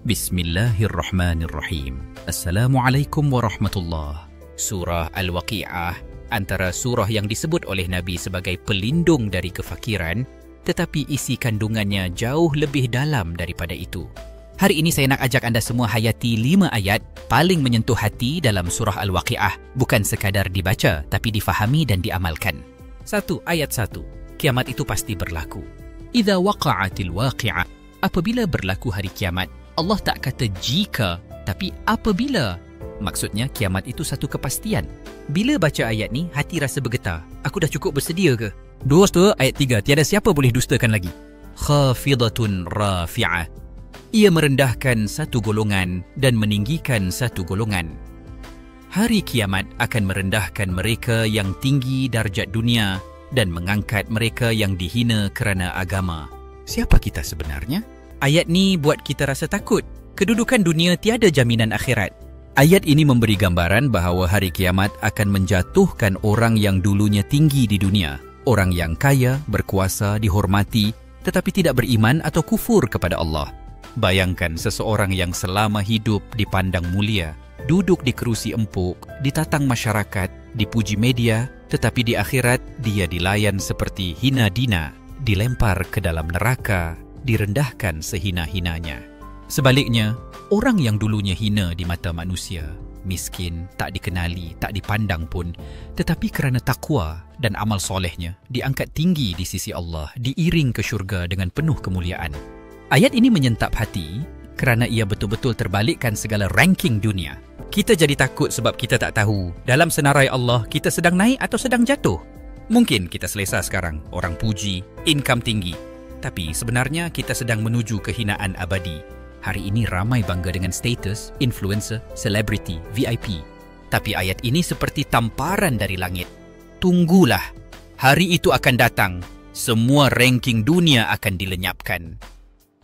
Bismillahirrahmanirrahim. Assalamualaikum warahmatullahi. Surah Al-Waqi'ah antara surah yang disebut oleh Nabi sebagai pelindung dari kefakiran, tetapi isi kandungannya jauh lebih dalam daripada itu. Hari ini saya nak ajak anda semua hayati 5 ayat paling menyentuh hati dalam surah Al-Waqi'ah, bukan sekadar dibaca tapi difahami dan diamalkan. 1. Ayat 1. Kiamat itu pasti berlaku. Idza waqa'atil waqi'ah. Apabila berlaku hari kiamat, Allah tak kata jika, tapi apabila. Maksudnya kiamat itu satu kepastian. Bila baca ayat ni, hati rasa bergetar. Aku dah cukup bersedia ke? 2 ayat 3. Tiada siapa boleh dustakan lagi. Khafidatun rafi'ah. Ia merendahkan satu golongan dan meninggikan satu golongan. Hari kiamat akan merendahkan mereka yang tinggi darjat dunia dan mengangkat mereka yang dihina kerana agama. Siapa kita sebenarnya? Ayat ni buat kita rasa takut. Kedudukan dunia tiada jaminan akhirat. Ayat ini memberi gambaran bahawa hari kiamat akan menjatuhkan orang yang dulunya tinggi di dunia. Orang yang kaya, berkuasa, dihormati, tetapi tidak beriman atau kufur kepada Allah. Bayangkan seseorang yang selama hidup dipandang mulia, duduk di kerusi empuk, ditatang masyarakat, dipuji media, tetapi di akhirat dia dilayan seperti hina dina, dilempar ke dalam neraka, direndahkan sehina-hinanya. Sebaliknya, orang yang dulunya hina di mata manusia, miskin, tak dikenali, tak dipandang pun, tetapi kerana takwa dan amal solehnya, diangkat tinggi di sisi Allah, diiring ke syurga dengan penuh kemuliaan. Ayat ini menyentap hati kerana ia betul-betul terbalikkan segala ranking dunia. Kita jadi takut sebab kita tak tahu dalam senarai Allah kita sedang naik atau sedang jatuh. Mungkin kita selesa sekarang, orang puji, income tinggi. Tapi sebenarnya kita sedang menuju kehinaan abadi. Hari ini ramai bangga dengan status, influencer, selebriti, VIP. Tapi ayat ini seperti tamparan dari langit. Tunggulah, hari itu akan datang. Semua ranking dunia akan dilenyapkan.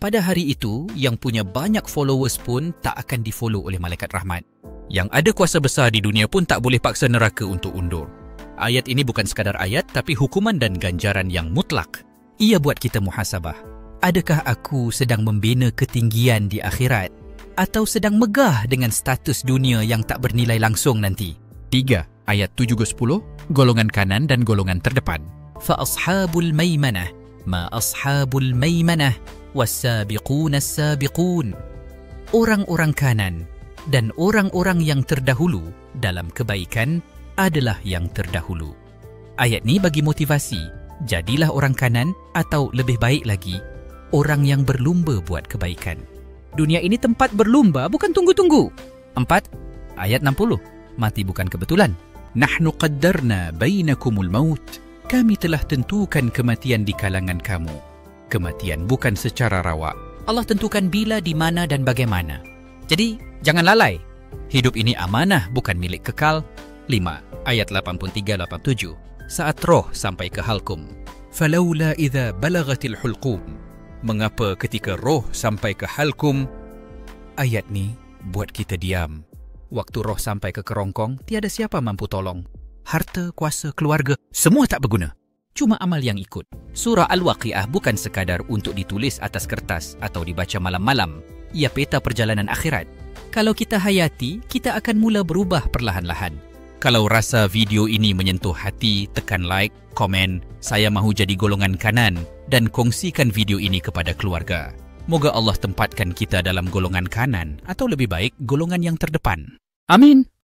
Pada hari itu, yang punya banyak followers pun tak akan di-follow oleh malaikat rahmat. Yang ada kuasa besar di dunia pun tak boleh paksa neraka untuk undur. Ayat ini bukan sekadar ayat, tapi hukuman dan ganjaran yang mutlak. Ia buat kita muhasabah. Adakah aku sedang membina ketinggian di akhirat atau sedang megah dengan status dunia yang tak bernilai langsung nanti? 3. Ayat 7-10, golongan kanan dan golongan terdepan. Fa ashabul maimanah ma ashabul maimanah was-sabiqun as-sabiqun. Orang-orang kanan dan orang-orang yang terdahulu dalam kebaikan adalah yang terdahulu. Ayat ni bagi motivasi. Jadilah orang kanan atau lebih baik lagi, orang yang berlumba buat kebaikan. Dunia ini tempat berlumba, bukan tunggu-tunggu. 4. Ayat 60. Mati bukan kebetulan. Nahnu qaddarna bainakumul maut. Kami telah tentukan kematian di kalangan kamu. Kematian bukan secara rawak. Allah tentukan bila, di mana dan bagaimana. Jadi, jangan lalai. Hidup ini amanah, bukan milik kekal. 5. Ayat 83-87. Saat roh sampai ke halkum. Falaula idza balagatil hulqum. Mengapa ketika roh sampai ke halkum? Ayat ni buat kita diam. Waktu roh sampai ke kerongkong, tiada siapa mampu tolong. Harta, kuasa, keluarga, semua tak berguna. Cuma amal yang ikut. Surah Al-Waqi'ah bukan sekadar untuk ditulis atas kertas atau dibaca malam-malam. Ia peta perjalanan akhirat. Kalau kita hayati, kita akan mula berubah perlahan-lahan. Kalau rasa video ini menyentuh hati, tekan like, komen, saya mahu jadi golongan kanan dan kongsikan video ini kepada keluarga. Moga Allah tempatkan kita dalam golongan kanan atau lebih baik golongan yang terdepan. Amin.